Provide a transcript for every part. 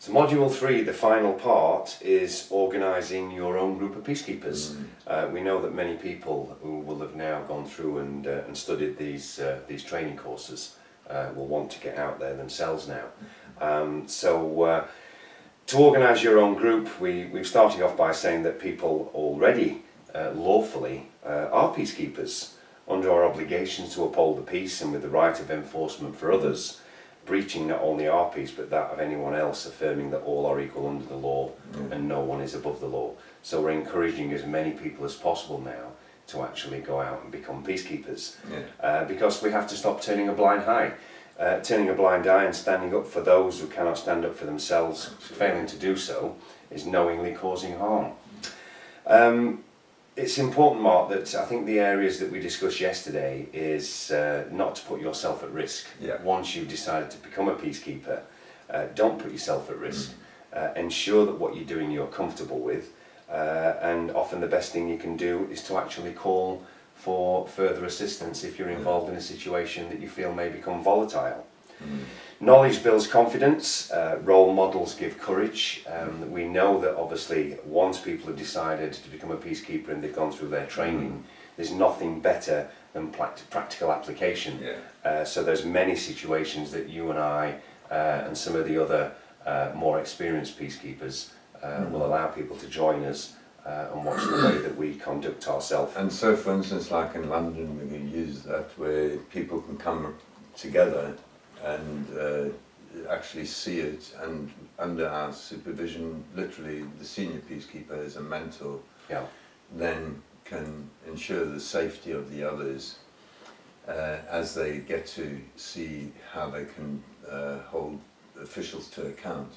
So module 3, the final part, is organising your own group of peacekeepers. We know that many people who will have now gone through and studied these training courses will want to get out there themselves now. To organise your own group, we've started off by saying that people already lawfully are peacekeepers under our obligations to uphold the peace and with the right of enforcement for others, breaching not only our peace but that of anyone else, affirming that all are equal under the law and no one is above the law. So we're encouraging as many people as possible now to actually go out and become peacekeepers, because we have to stop turning a blind eye. Turning a blind eye and standing up for those who cannot stand up for themselves, failing to do so, is knowingly causing harm. It's important, Mark, that I think the areas that we discussed yesterday is not to put yourself at risk. Once you've decided to become a peacekeeper, don't put yourself at risk. Ensure that what you're doing you're comfortable with, and often the best thing you can do is to actually call for further assistance if you're involved in a situation that you feel may become volatile. Knowledge builds confidence, role models give courage. We know that obviously once people have decided to become a peacekeeper and they've gone through their training, there's nothing better than practical application. So there's many situations that you and I and some of the other more experienced peacekeepers will allow people to join us and watch the way that we conduct ourselves. And so, for instance, like in London, we can use that where people can come together and actually see it, and under our supervision, literally the senior peacekeeper as a mentor, then can ensure the safety of the others as they get to see how they can hold officials to account.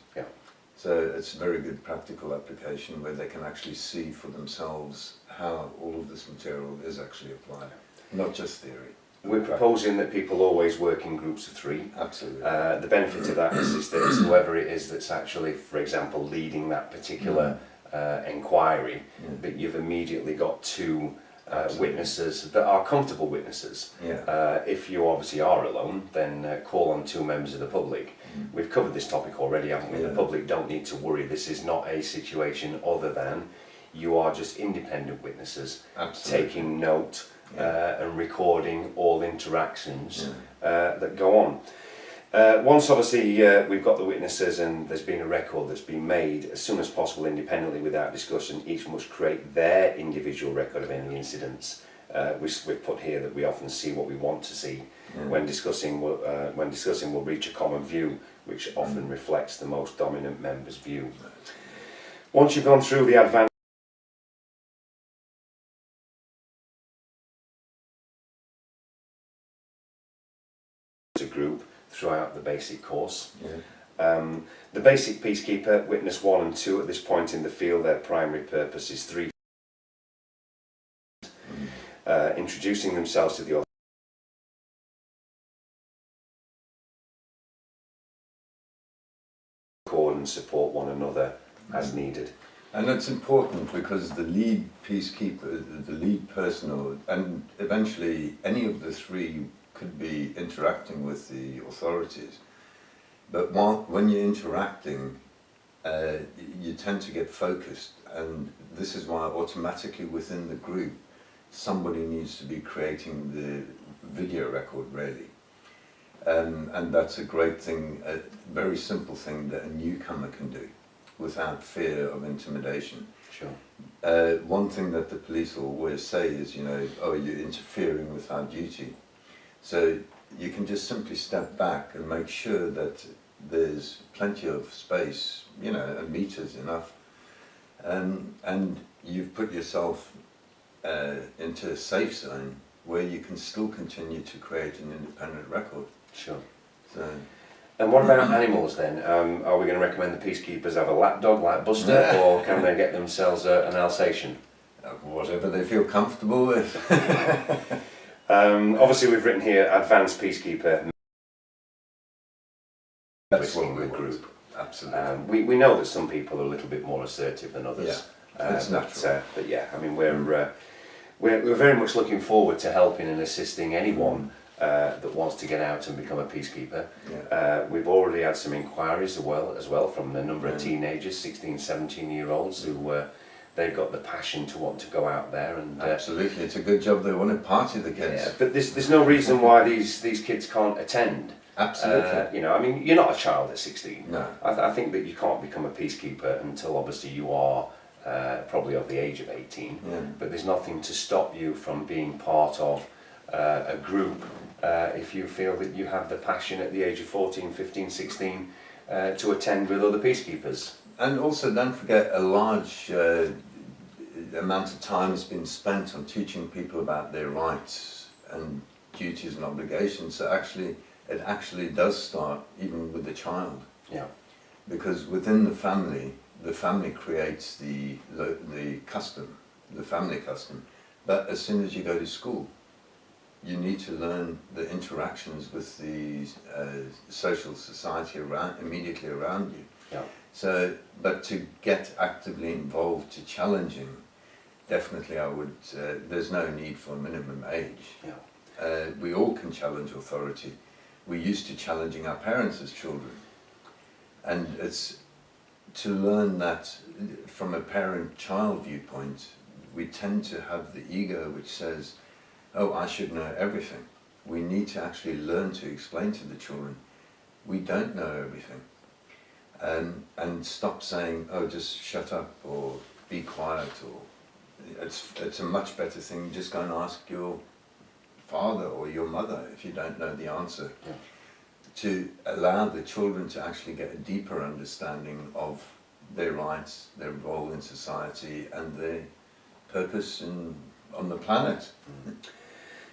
So it's a very good practical application where they can actually see for themselves how all of this material is actually applied, not just theory. We're proposing that people always work in groups of 3. Absolutely. The benefit of that is that it's whoever it is that's actually, for example, leading that particular inquiry, but you've immediately got 2 witnesses that are comfortable witnesses. If you obviously are alone, then call on 2 members of the public. We've covered this topic already, haven't we? The public don't need to worry. This is not a situation other than you are just independent witnesses taking note and recording all interactions that go on. Once obviously we've got the witnesses and there's been a record that's been made, as soon as possible independently without discussion, each must create their individual record of any incidents. We've put here that we often see what we want to see. When discussing, we'll reach a common view which often reflects the most dominant member's view. Once you've gone through the advanced group throughout the basic course. The basic peacekeeper, witness 1 and 2 at this point in the field, their primary purpose is 3. Introducing themselves to the other, record and support one another as needed. And it's important because the lead peacekeeper, the lead person, and eventually any of the 3 could be interacting with the authorities. But when you're interacting, you tend to get focused, and this is why automatically within the group somebody needs to be creating the video record, really. And that's a great thing, a very simple thing that a newcomer can do without fear of intimidation. One thing that the police will always say is, you know, oh, you're interfering with our duty. So you can just simply step back and make sure that there's plenty of space, you know, a meter's enough, and you've put yourself into a safe zone where you can still continue to create an independent record. And what about animals then? Are we going to recommend the peacekeepers have a lapdog like Buster, or can they get themselves an Alsatian? Whatever they feel comfortable with. Obviously we've written here advanced peacekeeper. That's what we group. Absolutely. We know that some people are a little bit more assertive than others. It's natural. But yeah, I mean we're very much looking forward to helping and assisting anyone that wants to get out and become a peacekeeper. Yeah. We've already had some inquiries as well from a number of teenagers, 16, 17-year-olds, who they've got the passion to want to go out there. And absolutely, it's a good job they want to party, the kids. yeah, but there's no reason why these kids can't attend. Absolutely. You know, I mean, you're not a child at 16. No. I think that you can't become a peacekeeper until obviously you are probably of the age of 18. Yeah. But there's nothing to stop you from being part of a group if you feel that you have the passion at the age of 14, 15, 16 to attend with other peacekeepers. And also don't forget a large amount of time has been spent on teaching people about their rights and duties and obligations. So it actually does start even with the child. Yeah. Because within the family creates the custom, the family custom. But as soon as you go to school, you need to learn the interactions with the social society immediately around you. Yeah. So, but to get actively involved, to challenging, definitely I would, there's no need for a minimum age. Yeah. We all can challenge authority. We're used to challenging our parents as children. And it's to learn that from a parent-child viewpoint, we tend to have the ego which says, oh, I should know everything. We need to actually learn to explain to the children, we don't know everything. And stop saying, oh, just shut up or be quiet, or it's a much better thing, just go and ask your father or your mother if you don't know the answer. Yeah. To allow the children to actually get a deeper understanding of their rights, their role in society, and their purpose on the planet.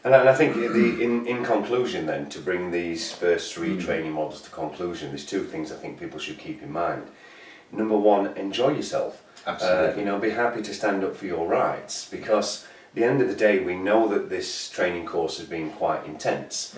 And I think in conclusion then, to bring these first three training models to conclusion, there's two things I think people should keep in mind. Number one, enjoy yourself. Absolutely. You know, be happy to stand up for your rights, because at the end of the day we know that this training course has been quite intense.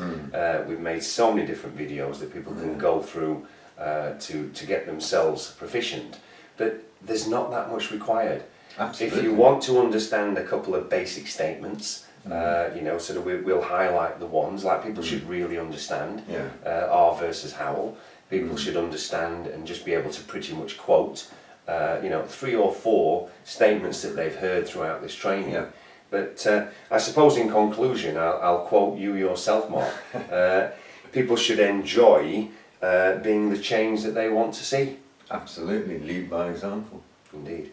We've made so many different videos that people can go through to get themselves proficient, but there's not that much required. Absolutely. If you want to understand a couple of basic statements, you know, sort of we'll highlight the ones like people should really understand. Yeah. R versus Howell. People should understand and just be able to pretty much quote, you know, 3 or 4 statements that they've heard throughout this training. Yeah. But I suppose in conclusion, I'll quote you yourself, Mark. People should enjoy being the change that they want to see. Absolutely, lead by example. Indeed.